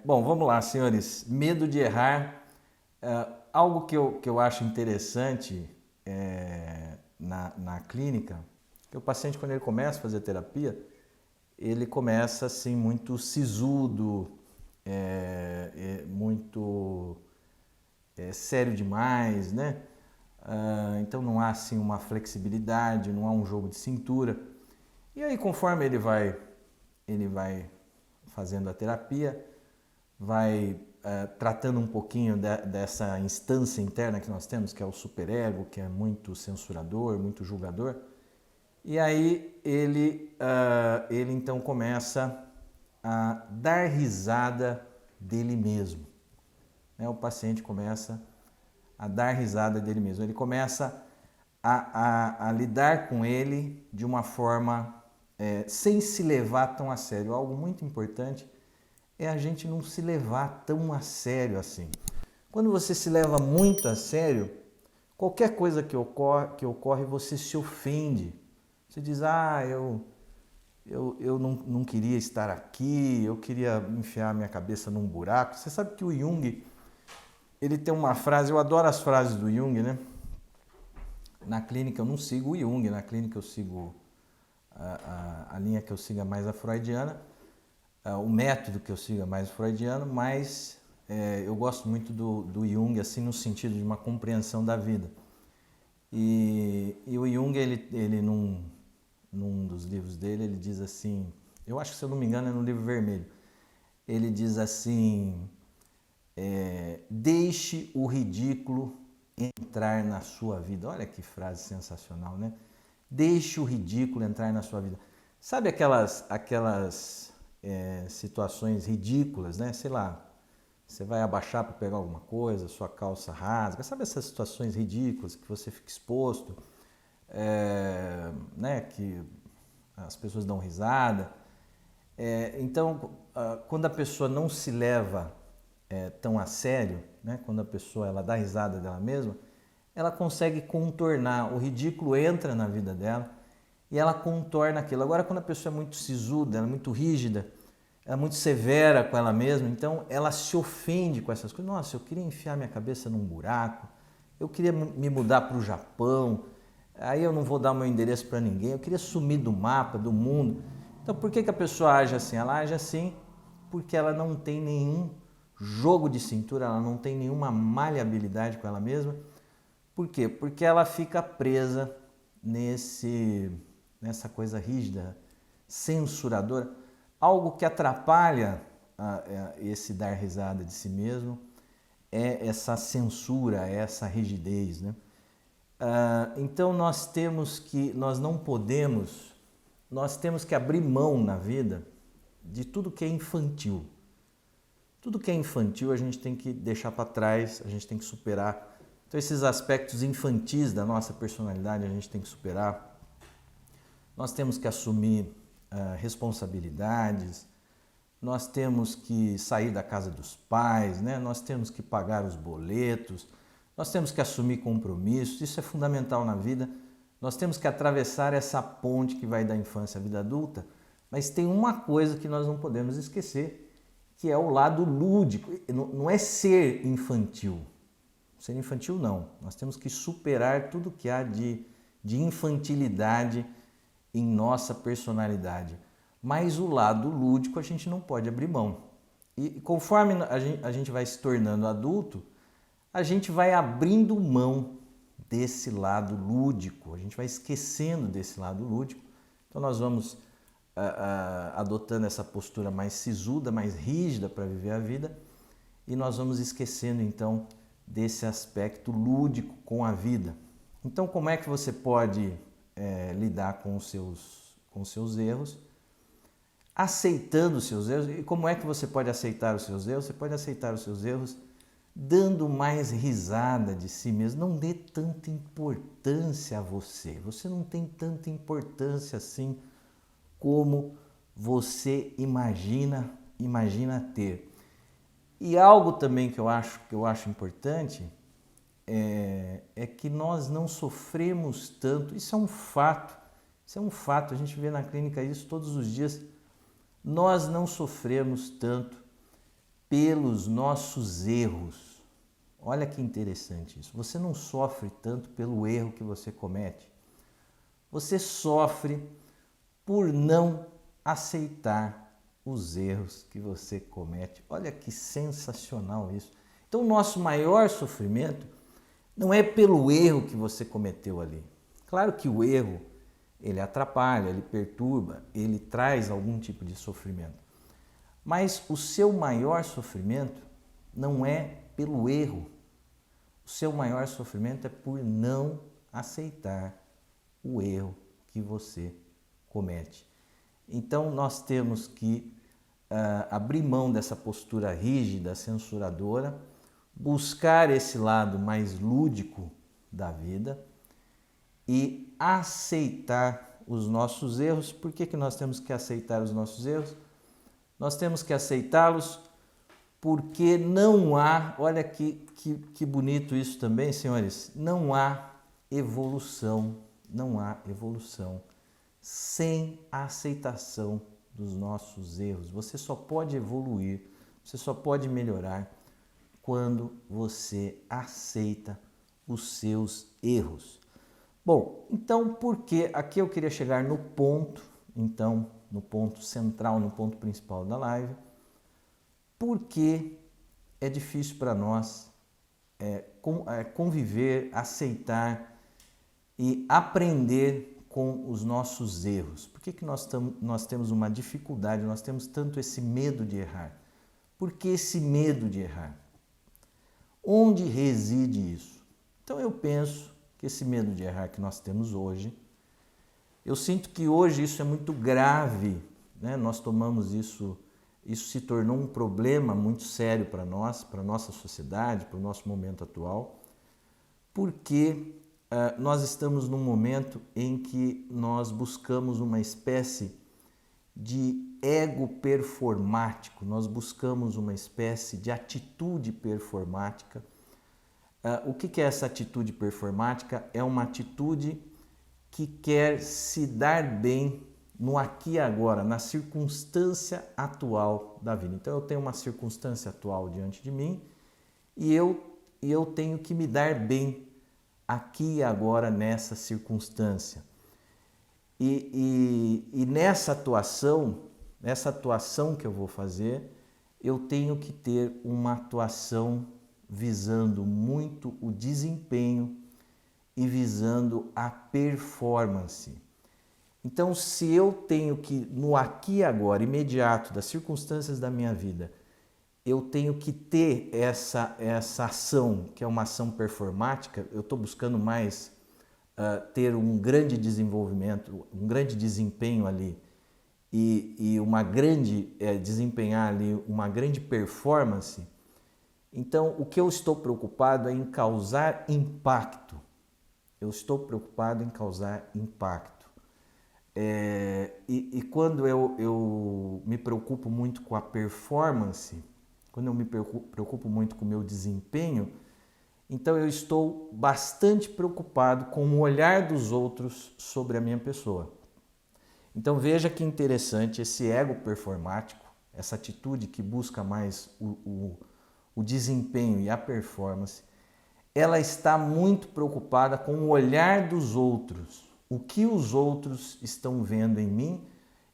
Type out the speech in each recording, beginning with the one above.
Bom, vamos lá, senhores. Medo de errar. Algo que eu acho interessante na clínica, que o paciente, quando ele começa a fazer terapia, ele começa assim muito sisudo, muito sério demais, né? Então não há assim uma flexibilidade, não há um jogo de cintura. E aí, conforme ele vai fazendo a terapia, vai tratando um pouquinho dessa instância interna que nós temos, que é o superego, que é muito censurador, muito julgador. E aí ele então começa a dar risada dele mesmo. Né? O paciente começa a dar risada dele mesmo. Ele começa a lidar com ele de uma forma sem se levar tão a sério. Algo muito importante é a gente não se levar tão a sério assim. Quando você se leva muito a sério, qualquer coisa que ocorre você se ofende. Você diz, eu não queria estar aqui, eu queria enfiar minha cabeça num buraco. Você sabe que o Jung, ele tem uma frase, eu adoro as frases do Jung, né? Na clínica eu não sigo o Jung, na clínica eu sigo a linha que eu sigo é mais a freudiana, o método que eu sigo é mais freudiano, mas eu gosto muito do Jung, assim, no sentido de uma compreensão da vida. E o Jung, ele num dos livros dele, ele diz assim, eu acho que se eu não me engano é no livro vermelho, ele diz assim, deixe o ridículo entrar na sua vida. Olha que frase sensacional, né? Deixe o ridículo entrar na sua vida. Sabe aquelas situações ridículas, né? Sei lá, você vai abaixar para pegar alguma coisa, sua calça rasga. Sabe essas situações ridículas que você fica exposto, né? Que as pessoas dão risada. Então, quando a pessoa não se leva tão a sério, né? Quando a pessoa ela dá risada dela mesma, ela consegue contornar, o ridículo entra na vida dela e ela contorna aquilo. Agora, quando a pessoa é muito sisuda, ela é muito rígida, ela é muito severa com ela mesma, então ela se ofende com essas coisas. Nossa, eu queria enfiar minha cabeça num buraco, eu queria me mudar para o Japão, aí eu não vou dar o meu endereço para ninguém, eu queria sumir do mapa, do mundo. Então, por que a pessoa age assim? Ela age assim porque ela não tem nenhum jogo de cintura, ela não tem nenhuma maleabilidade com ela mesma. Por quê? Porque ela fica presa nessa coisa rígida, censuradora, algo que atrapalha esse dar risada de si mesmo é essa censura, é essa rigidez, né? Então nós não podemos, nós temos que abrir mão na vida de tudo que é infantil. Tudo que é infantil a gente tem que deixar para trás, a gente tem que superar. Então esses aspectos infantis da nossa personalidade a gente tem que superar. Nós temos que assumir responsabilidades, nós temos que sair da casa dos pais, né? Nós temos que pagar os boletos, nós temos que assumir compromissos, isso é fundamental na vida. Nós temos que atravessar essa ponte que vai da infância à vida adulta, mas tem uma coisa que nós não podemos esquecer, que é o lado lúdico. Não é ser infantil. Ser infantil não. Nós temos que superar tudo que há de infantilidade em nossa personalidade. Mas o lado lúdico a gente não pode abrir mão. E conforme a gente vai se tornando adulto, a gente vai abrindo mão desse lado lúdico, a gente vai esquecendo desse lado lúdico. Então nós vamos adotando essa postura mais sisuda, mais rígida para viver a vida e nós vamos esquecendo então desse aspecto lúdico com a vida. Então como é que você pode lidar com os seus erros? Aceitando os seus erros. E como é que você pode aceitar os seus erros? Você pode aceitar os seus erros dando mais risada de si mesmo. Não dê tanta importância a você. Você não tem tanta importância assim como você imagina ter. E algo também que eu acho importante é que nós não sofremos tanto. Isso é um fato. Isso é um fato. A gente vê na clínica isso todos os dias. Nós não sofremos tanto pelos nossos erros. Olha que interessante isso. Você não sofre tanto pelo erro que você comete. Você sofre por não aceitar os erros que você comete. Olha que sensacional isso. Então, o nosso maior sofrimento não é pelo erro que você cometeu ali. Claro que o erro, ele atrapalha, ele perturba, ele traz algum tipo de sofrimento. Mas o seu maior sofrimento não é pelo erro. O seu maior sofrimento é por não aceitar o erro que você comete. Então, nós temos que abrir mão dessa postura rígida, censuradora, buscar esse lado mais lúdico da vida e aceitar os nossos erros. Por que nós temos que aceitar os nossos erros? Nós temos que aceitá-los porque não há, olha que bonito isso também, senhores, não há evolução sem a aceitação dos nossos erros. Você só pode evoluir, você só pode melhorar quando você aceita os seus erros. Bom, então por que aqui eu queria chegar no ponto, então, no ponto central, no ponto principal da live, porque é difícil para nós conviver, aceitar e aprender com os nossos erros. Por que nós temos uma dificuldade, nós temos tanto esse medo de errar? Por que esse medo de errar? Onde reside isso? Então eu penso que esse medo de errar que nós temos hoje, eu sinto que hoje isso é muito grave, né? Nós tomamos isso se tornou um problema muito sério para nós, para a nossa sociedade, para o nosso momento atual, porque nós estamos num momento em que nós buscamos uma espécie de ego performático, nós buscamos uma espécie de atitude performática. O que é essa atitude performática? É uma atitude que quer se dar bem no aqui e agora, na circunstância atual da vida. Então eu tenho uma circunstância atual diante de mim e eu tenho que me dar bem aqui e agora nessa circunstância. E nessa atuação que eu vou fazer, eu tenho que ter uma atuação visando muito o desempenho e visando a performance. Então, se eu tenho que, no aqui e agora, imediato, das circunstâncias da minha vida, eu tenho que ter essa ação, que é uma ação performática, eu estou buscando mais ter um grande desenvolvimento, um grande desempenho ali e desempenhar ali uma grande performance. Então, o que eu estou preocupado é em causar impacto. Eu estou preocupado em causar impacto. E quando eu me preocupo muito com a performance, quando eu me preocupo muito com o meu desempenho, então eu estou bastante preocupado com o olhar dos outros sobre a minha pessoa. Então veja que interessante esse ego performático, essa atitude que busca mais o desempenho e a performance, ela está muito preocupada com o olhar dos outros. O que os outros estão vendo em mim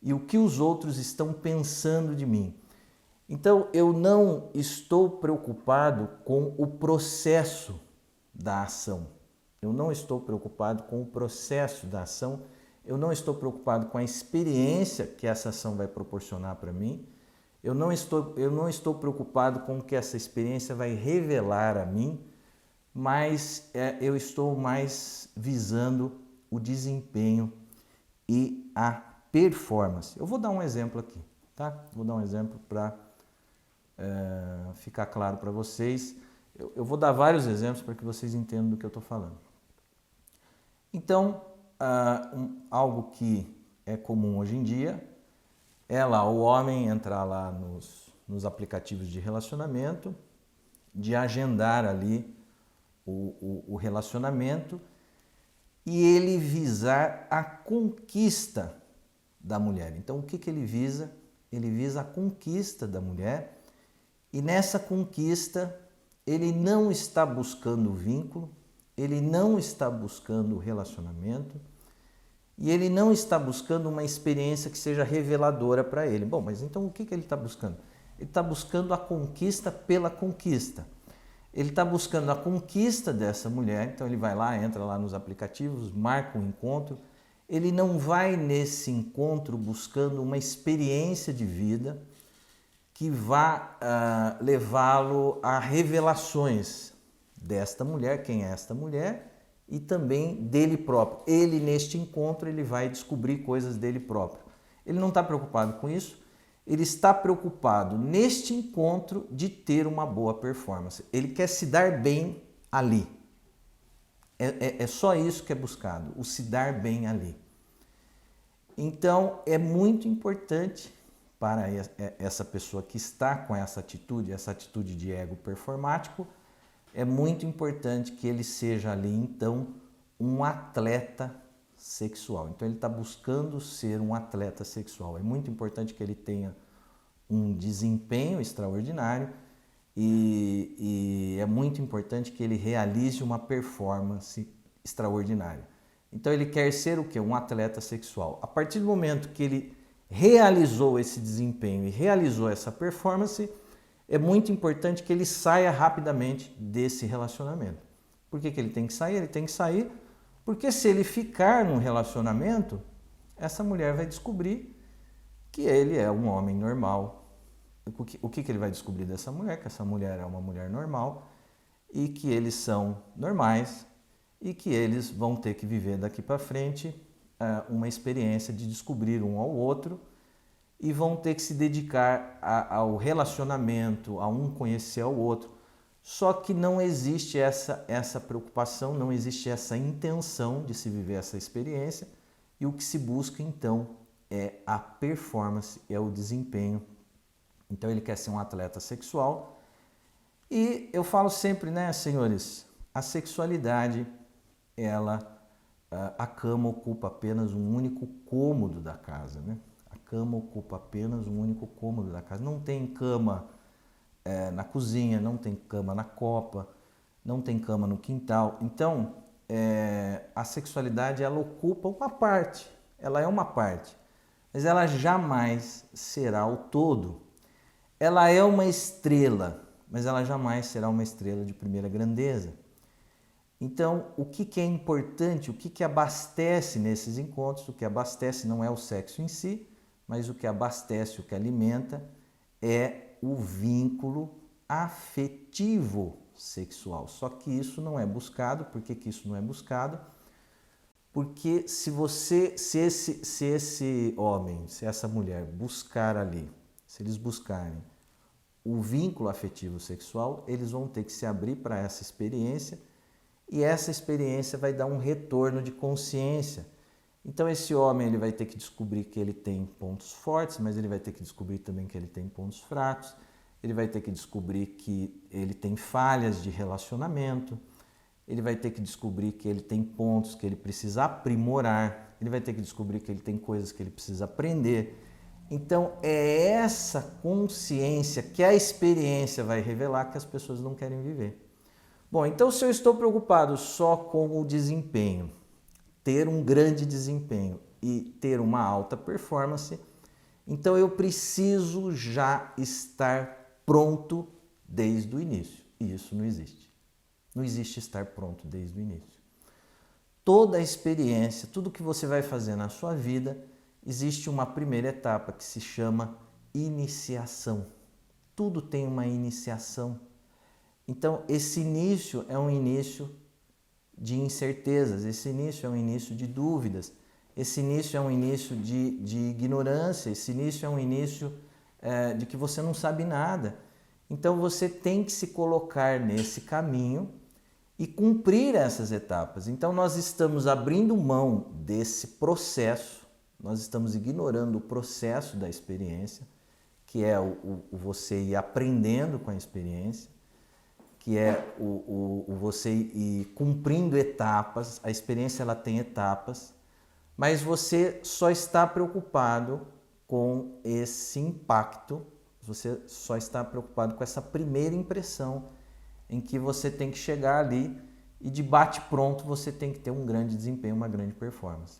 e o que os outros estão pensando de mim. Então, eu não estou preocupado com o processo da ação. Eu não estou preocupado com o processo da ação. Eu não estou preocupado com a experiência que essa ação vai proporcionar para mim. Eu não estou preocupado com o que essa experiência vai revelar a mim, mas eu estou mais visando o desempenho e a performance. Eu vou dar um exemplo aqui, tá? Vou dar um exemplo para ficar claro para vocês. Eu vou dar vários exemplos para que vocês entendam do que eu estou falando. Então, algo que é comum hoje em dia é lá o homem entrar lá nos aplicativos de relacionamento, de agendar ali o relacionamento e ele visar a conquista da mulher. Então, o que ele visa? Ele visa a conquista da mulher E nessa conquista, ele não está buscando vínculo, ele não está buscando relacionamento e ele não está buscando uma experiência que seja reveladora para ele. Bom, mas então o que ele está buscando? Ele está buscando a conquista pela conquista. Ele está buscando a conquista dessa mulher, então ele vai lá, entra lá nos aplicativos, marca um encontro. Ele não vai nesse encontro buscando uma experiência de vida que vá levá-lo a revelações desta mulher, quem é esta mulher, e também dele próprio. Ele, neste encontro, ele vai descobrir coisas dele próprio. Ele não está preocupado com isso, ele está preocupado neste encontro de ter uma boa performance. Ele quer se dar bem ali. É só isso que é buscado, o se dar bem ali. Então, é muito importante para essa pessoa que está com essa atitude de ego performático, é muito importante que ele seja ali, então, um atleta sexual. Então, ele está buscando ser um atleta sexual. É muito importante que ele tenha um desempenho extraordinário e é muito importante que ele realize uma performance extraordinária. Então, ele quer ser o quê? Um atleta sexual. A partir do momento que ele realizou esse desempenho e realizou essa performance, é muito importante que ele saia rapidamente desse relacionamento. Por que ele tem que sair? Ele tem que sair porque se ele ficar num relacionamento, essa mulher vai descobrir que ele é um homem normal. O que ele vai descobrir dessa mulher? Que essa mulher é uma mulher normal e que eles são normais e que eles vão ter que viver daqui para frente uma experiência de descobrir um ao outro e vão ter que se dedicar ao relacionamento, a um conhecer ao outro. Só que não existe essa preocupação, não existe essa intenção de se viver essa experiência e o que se busca então é a performance, é o desempenho. Então ele quer ser um atleta sexual e eu falo sempre, né, senhores, a sexualidade, a cama ocupa apenas um único cômodo da casa, né? A cama ocupa apenas um único cômodo da casa. Não tem cama na cozinha, não tem cama na copa, não tem cama no quintal. Então, a sexualidade, ela ocupa uma parte, ela é uma parte, mas ela jamais será o todo. Ela é uma estrela, mas ela jamais será uma estrela de primeira grandeza. Então, o que é importante, o que abastece nesses encontros, o que abastece não é o sexo em si, mas o que abastece, o que alimenta é o vínculo afetivo sexual. Só que isso não é buscado. Por que isso não é buscado? Porque se esse homem, se essa mulher buscar ali, se eles buscarem o vínculo afetivo sexual, eles vão ter que se abrir para essa experiência e essa experiência vai dar um retorno de consciência. Então esse homem ele vai ter que descobrir que ele tem pontos fortes, mas ele vai ter que descobrir também que ele tem pontos fracos, ele vai ter que descobrir que ele tem falhas de relacionamento, ele vai ter que descobrir que ele tem pontos que ele precisa aprimorar, ele vai ter que descobrir que ele tem coisas que ele precisa aprender. Então é essa consciência que a experiência vai revelar que as pessoas não querem viver. Bom, então se eu estou preocupado só com o desempenho, ter um grande desempenho e ter uma alta performance, então eu preciso já estar pronto desde o início. E isso não existe. Não existe estar pronto desde o início. Toda a experiência, tudo que você vai fazer na sua vida, existe uma primeira etapa que se chama iniciação. Tudo tem uma iniciação. Então, esse início é um início de incertezas, esse início é um início de dúvidas, esse início é um início de ignorância, esse início é um início de que você não sabe nada. Então, você tem que se colocar nesse caminho e cumprir essas etapas. Então, nós estamos abrindo mão desse processo, nós estamos ignorando o processo da experiência, que é o você ir aprendendo com a experiência, que é o você ir cumprindo etapas. A experiência ela tem etapas, mas você só está preocupado com esse impacto Você só está preocupado com essa primeira impressão em que você tem que chegar ali e de bate-pronto você tem que ter um grande desempenho, uma grande performance.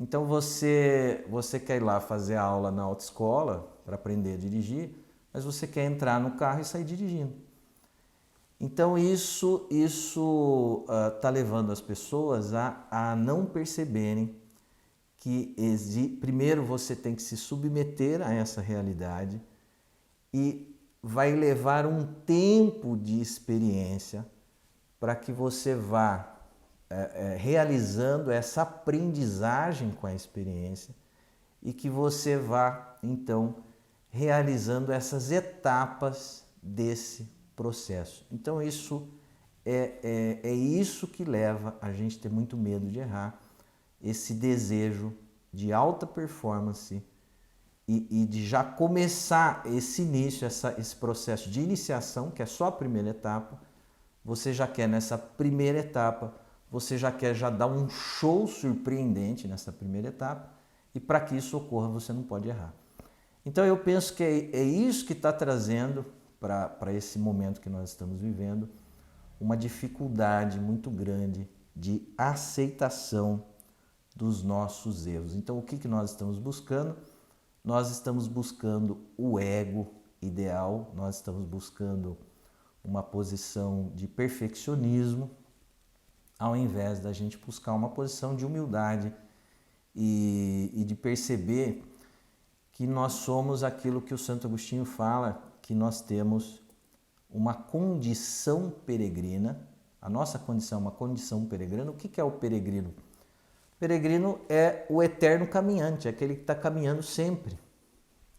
Então você quer ir lá fazer a aula na autoescola para aprender a dirigir, mas você quer entrar no carro e sair dirigindo. Então isso está levando as pessoas a não perceberem que primeiro você tem que se submeter a essa realidade e vai levar um tempo de experiência para que você vá realizando essa aprendizagem com a experiência e que você vá, então, realizando essas etapas desse processo. Então, isso é isso que leva a gente a ter muito medo de errar, esse desejo de alta performance e de já começar esse início, esse processo de iniciação, que é só a primeira etapa. Você já quer nessa primeira etapa, você já quer dar um show surpreendente nessa primeira etapa, e para que isso ocorra você não pode errar. Então eu penso que é isso que está trazendo para esse momento que nós estamos vivendo uma dificuldade muito grande de aceitação dos nossos erros. Então o que nós estamos buscando? Nós estamos buscando o ego ideal, nós estamos buscando uma posição de perfeccionismo, ao invés da gente buscar uma posição de humildade e de perceber que nós somos aquilo que o Santo Agostinho fala, que nós temos uma condição peregrina. A nossa condição é uma condição peregrina. O que é o peregrino? O peregrino é o eterno caminhante, é aquele que está caminhando sempre.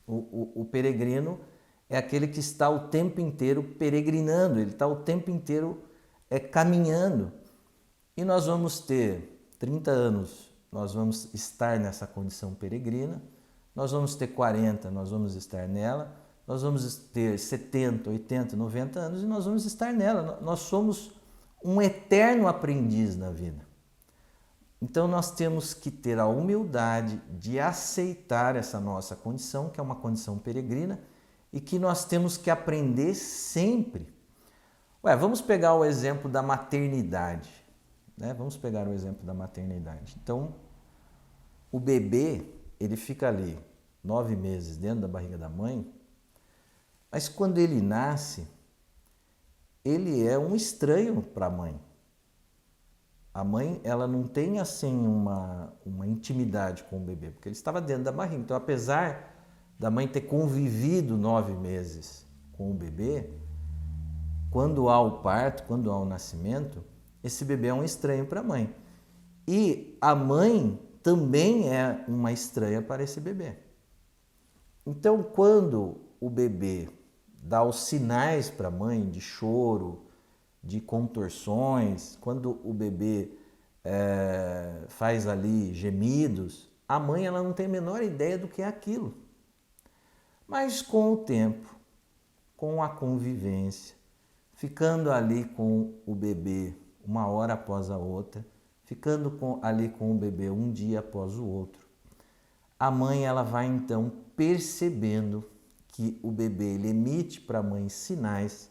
O peregrino é aquele que está o tempo inteiro peregrinando, ele está o tempo inteiro caminhando. E nós vamos ter 30 anos, nós vamos estar nessa condição peregrina, nós vamos ter 40, nós vamos estar nela, nós vamos ter 70, 80, 90 anos e nós vamos estar nela. Nós somos um eterno aprendiz na vida. Então nós temos que ter a humildade de aceitar essa nossa condição, que é uma condição peregrina, e que nós temos que aprender sempre. Vamos pegar o exemplo da maternidade. Vamos pegar o exemplo da maternidade. Então, o bebê, ele fica ali 9 meses dentro da barriga da mãe, mas quando ele nasce, ele é um estranho para a mãe. A mãe, ela não tem assim uma intimidade com o bebê, porque ele estava dentro da barriga. Então, apesar da mãe ter convivido 9 meses com o bebê, quando há o parto, quando há o nascimento, esse bebê é um estranho para a mãe. E a mãe também é uma estranha para esse bebê. Então, quando o bebê dá os sinais para a mãe de choro, de contorções, quando o bebê faz ali gemidos, a mãe ela não tem a menor ideia do que é aquilo. Mas com o tempo, com a convivência, ficando ali com o bebê uma hora após a outra, ficando ali com o bebê um dia após o outro, a mãe ela vai então percebendo que o bebê ele emite para a mãe sinais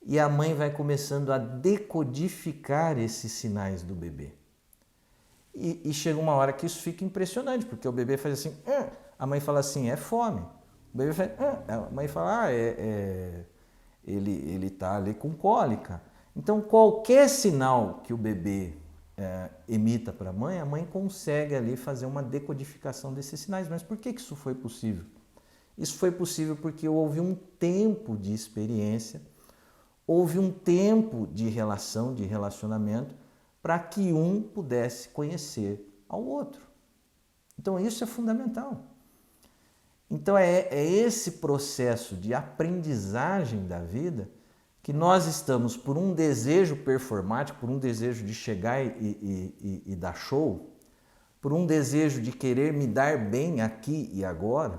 e a mãe vai começando a decodificar esses sinais do bebê. E chega uma hora que isso fica impressionante, porque o bebê faz assim, a mãe fala assim, é fome. O bebê faz, a mãe fala, ele está ali com cólica. Então, qualquer sinal que o bebê emita para a mãe consegue ali fazer uma decodificação desses sinais. Mas por que isso foi possível? Isso foi possível porque houve um tempo de experiência, houve um tempo de relação, de relacionamento, para que um pudesse conhecer ao outro. Então, isso é fundamental. Então, é esse processo de aprendizagem da vida que nós estamos por um desejo performático, por um desejo de chegar e dar show, por um desejo de querer me dar bem aqui e agora,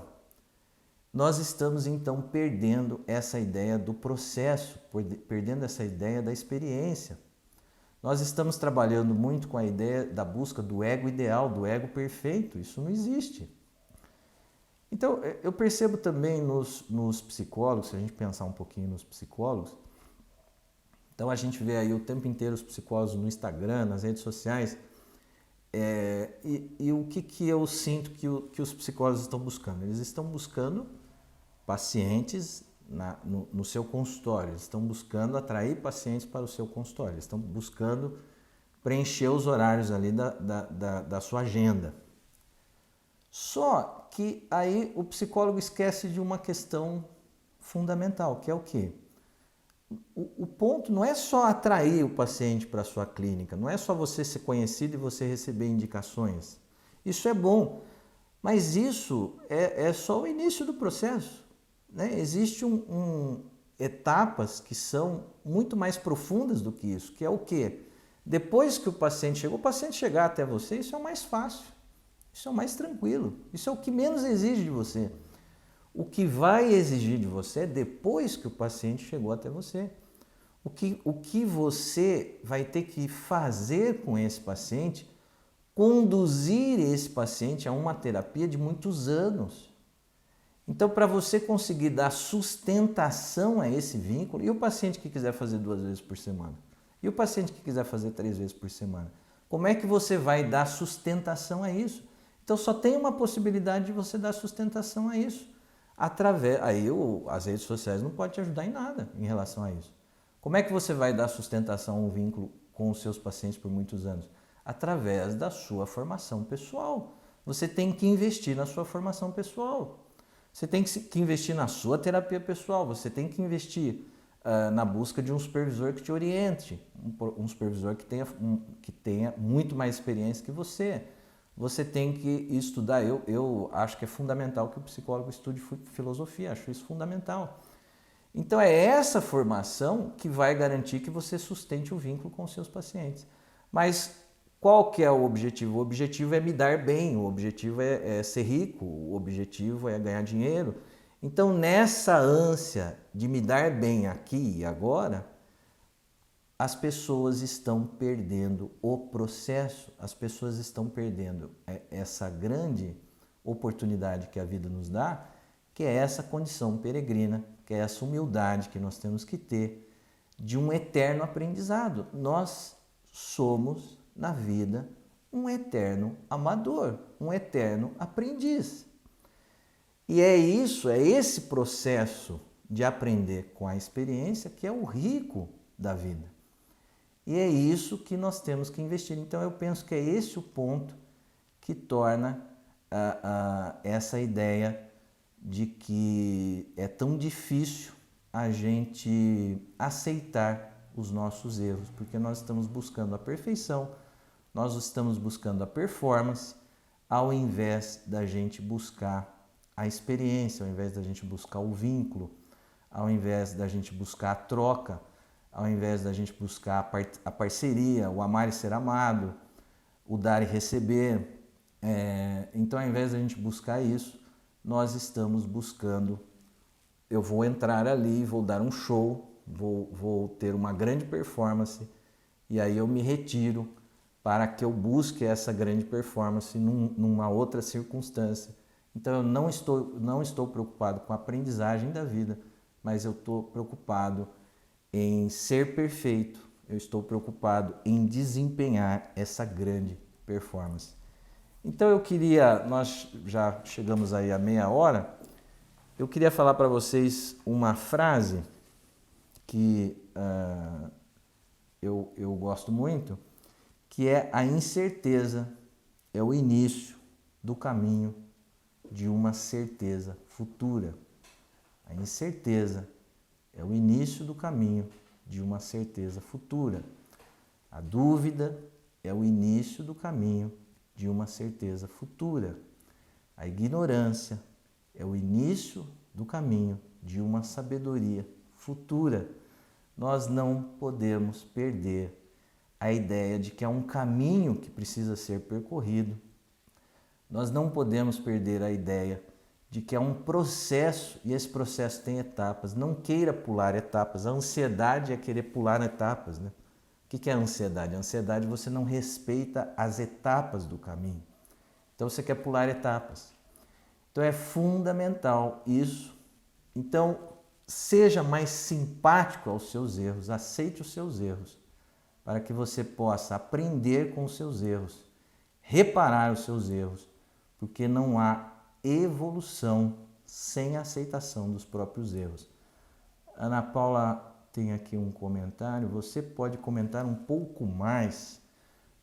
nós estamos então perdendo essa ideia do processo, perdendo essa ideia da experiência. Nós estamos trabalhando muito com a ideia da busca do ego ideal, do ego perfeito. Isso não existe. Então, eu percebo também nos psicólogos, se a gente pensar um pouquinho nos psicólogos, então a gente vê aí o tempo inteiro os psicólogos no Instagram, nas redes sociais, e o que eu sinto que os psicólogos estão buscando? Eles estão buscando pacientes no seu consultório, eles estão buscando atrair pacientes para o seu consultório, eles estão buscando preencher os horários ali da sua agenda. Só que aí o psicólogo esquece de uma questão fundamental, que é o quê? O ponto não é só atrair o paciente para a sua clínica, não é só você ser conhecido e você receber indicações. Isso é bom, mas isso é só o início do processo, né? Existem etapas que são muito mais profundas do que isso, que é o quê? Depois que o paciente chegou, o paciente chegar até você, isso é o mais fácil. Isso é o mais tranquilo, isso é o que menos exige de você. O que vai exigir de você é depois que o paciente chegou até você. O que você vai ter que fazer com esse paciente, conduzir esse paciente a uma terapia de muitos anos. Então, para você conseguir dar sustentação a esse vínculo, e o paciente que quiser fazer 2 vezes por semana? E o paciente que quiser fazer 3 vezes por semana? Como é que você vai dar sustentação a isso? Então só tem uma possibilidade de você dar sustentação a isso. As redes sociais não podem te ajudar em nada em relação a isso. Como é que você vai dar sustentação a um vínculo com os seus pacientes por muitos anos? Através da sua formação pessoal. Você tem que investir na sua formação pessoal. Você tem que investir na sua terapia pessoal. Você tem que investir na busca de um supervisor que te oriente, um supervisor que tenha muito mais experiência que você. Você tem que estudar, eu acho que é fundamental que o psicólogo estude filosofia, acho isso fundamental. Então é essa formação que vai garantir que você sustente o vínculo com os seus pacientes. Mas qual que é o objetivo? O objetivo é me dar bem, o objetivo é ser rico, o objetivo é ganhar dinheiro. Então nessa ânsia de me dar bem aqui e agora, as pessoas estão perdendo o processo, as pessoas estão perdendo essa grande oportunidade que a vida nos dá, que é essa condição peregrina, que é essa humildade que nós temos que ter de um eterno aprendizado. Nós somos, na vida, um eterno amador, um eterno aprendiz. E é esse processo de aprender com a experiência que é o rico da vida. E é isso que nós temos que investir. Então eu penso que é esse o ponto que torna essa ideia de que é tão difícil a gente aceitar os nossos erros, porque nós estamos buscando a perfeição, nós estamos buscando a performance, ao invés da gente buscar a experiência, ao invés da gente buscar o vínculo, ao invés da gente buscar a troca, ao invés da gente buscar a parceria, o amar e ser amado, o dar e receber. Então, ao invés da gente buscar isso, nós estamos buscando, eu vou entrar ali, vou dar um show, vou ter uma grande performance, e aí eu me retiro para que eu busque essa grande performance numa outra circunstância. Então, eu não estou preocupado com a aprendizagem da vida, mas eu estou preocupado em ser perfeito, eu estou preocupado em desempenhar essa grande performance. Então nós já chegamos aí a meia hora, eu queria falar para vocês uma frase que eu gosto muito, que é: a incerteza é o início do caminho de uma certeza futura. A incerteza é o início do caminho de uma certeza futura. A dúvida é o início do caminho de uma certeza futura. A ignorância é o início do caminho de uma sabedoria futura. Nós não podemos perder a ideia de que há um caminho que precisa ser percorrido. Nós não podemos perder a ideia de que é um processo e esse processo tem etapas. Não queira pular etapas. A ansiedade é querer pular etapas, né? O que é a ansiedade? A ansiedade, você não respeita as etapas do caminho. Então você quer pular etapas. Então é fundamental isso. Então seja mais simpático aos seus erros, aceite os seus erros, para que você possa aprender com os seus erros, reparar os seus erros, porque não há evolução sem aceitação dos próprios erros. Ana Paula tem aqui um comentário, você pode comentar um pouco mais,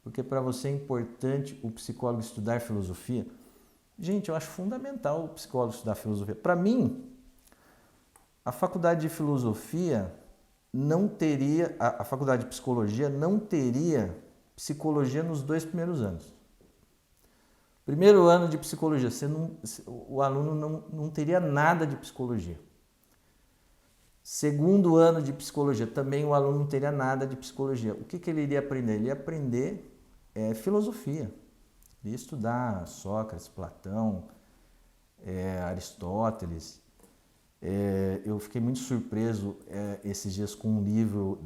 porque para você é importante o psicólogo estudar filosofia? Gente, eu acho fundamental o psicólogo estudar filosofia. Para mim, a faculdade de filosofia não teria, a faculdade de psicologia não teria psicologia nos 2 primeiros anos. Primeiro ano de psicologia, o aluno não teria nada de psicologia. Segundo ano de psicologia, também o aluno não teria nada de psicologia. O que ele iria aprender? Ele ia aprender filosofia. Ele ia estudar Sócrates, Platão, Aristóteles. Eu fiquei muito surpreso esses dias com um livro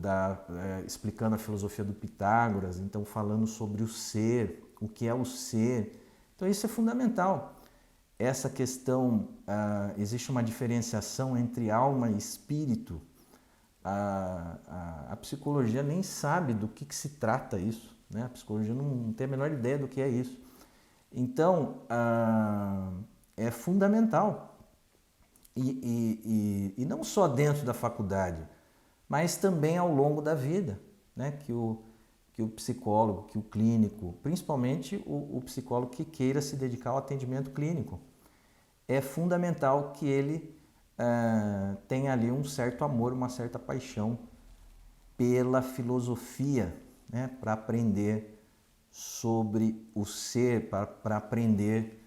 explicando a filosofia do Pitágoras, então falando sobre o ser, o que é o ser. Então isso é fundamental. Essa questão, existe uma diferenciação entre alma e espírito. A psicologia nem sabe do que se trata isso, né? A psicologia não tem a menor ideia do que é isso. Então, é fundamental. E não só dentro da faculdade, mas também ao longo da vida, né? Que o psicólogo, que o clínico, principalmente o psicólogo que queira se dedicar ao atendimento clínico, é fundamental que ele tenha ali um certo amor, uma certa paixão pela filosofia, né? Para aprender sobre o ser, para aprender.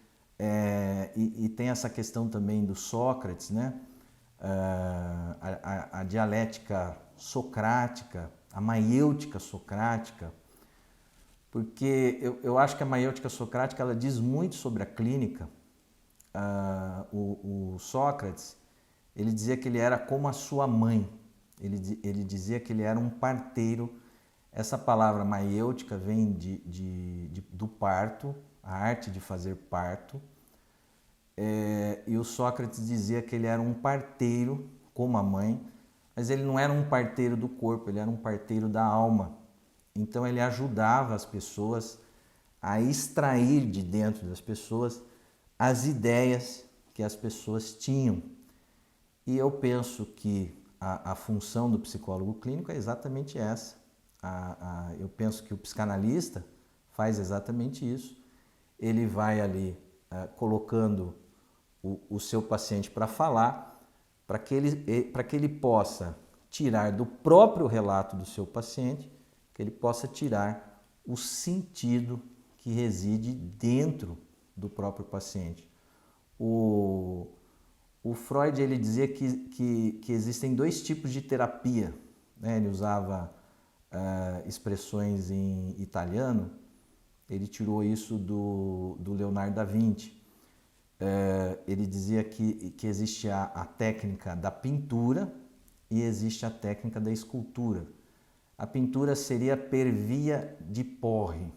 E tem essa questão também do Sócrates, né? A dialética socrática, a maiêutica socrática, porque eu acho que a maiêutica socrática ela diz muito sobre a clínica. O Sócrates, ele dizia que ele era como a sua mãe, ele dizia que ele era um parteiro. Essa palavra maiêutica vem do parto, a arte de fazer parto, e o Sócrates dizia que ele era um parteiro como a mãe, mas ele não era um parteiro do corpo, ele era um parteiro da alma. Então ele ajudava as pessoas a extrair de dentro das pessoas as ideias que as pessoas tinham. E eu penso que a função do psicólogo clínico é exatamente essa. Eu penso que o psicanalista faz exatamente isso. Ele vai ali colocando o seu paciente para falar, para que ele possa tirar do próprio relato do seu paciente, que ele possa tirar o sentido que reside dentro do próprio paciente. O Freud ele dizia que existem 2 tipos de terapia, né? Ele usava expressões em italiano, ele tirou isso do Leonardo da Vinci. Ele dizia que existe a técnica da pintura e existe a técnica da escultura. A pintura seria per via de porre,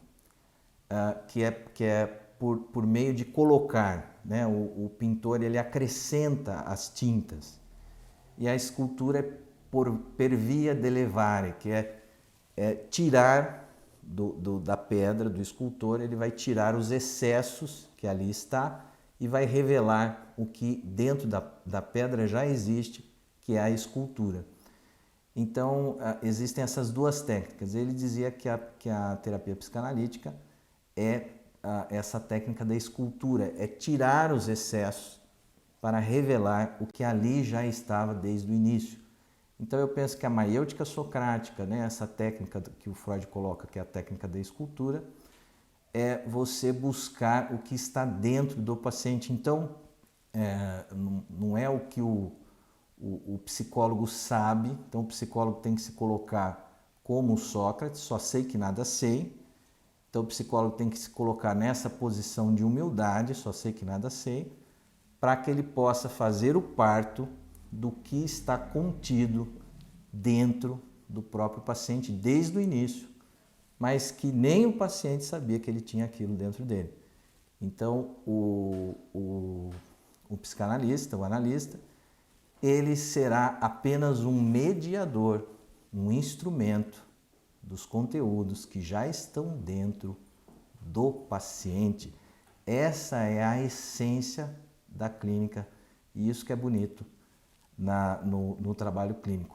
que é por meio de colocar, né? O pintor ele acrescenta as tintas. E a escultura é per via de levare, que é tirar da pedra, do escultor, ele vai tirar os excessos que ali está e vai revelar o que dentro da pedra já existe, que é a escultura. Então, existem essas 2 técnicas. Ele dizia que a terapia psicanalítica é essa técnica da escultura, é tirar os excessos para revelar o que ali já estava desde o início. Então eu penso que a maiêutica socrática, né, essa técnica que o Freud coloca, que é a técnica da escultura, é você buscar o que está dentro do paciente. Então, não é o que o psicólogo sabe, então o psicólogo tem que se colocar como Sócrates, só sei que nada sei. Então o psicólogo tem que se colocar nessa posição de humildade, só sei que nada sei, para que ele possa fazer o parto do que está contido dentro do próprio paciente desde o início, mas que nem o paciente sabia que ele tinha aquilo dentro dele. Então, o o psicanalista, o analista, ele será apenas um mediador, um instrumento dos conteúdos que já estão dentro do paciente. Essa é a essência da clínica e isso que é bonito no trabalho clínico.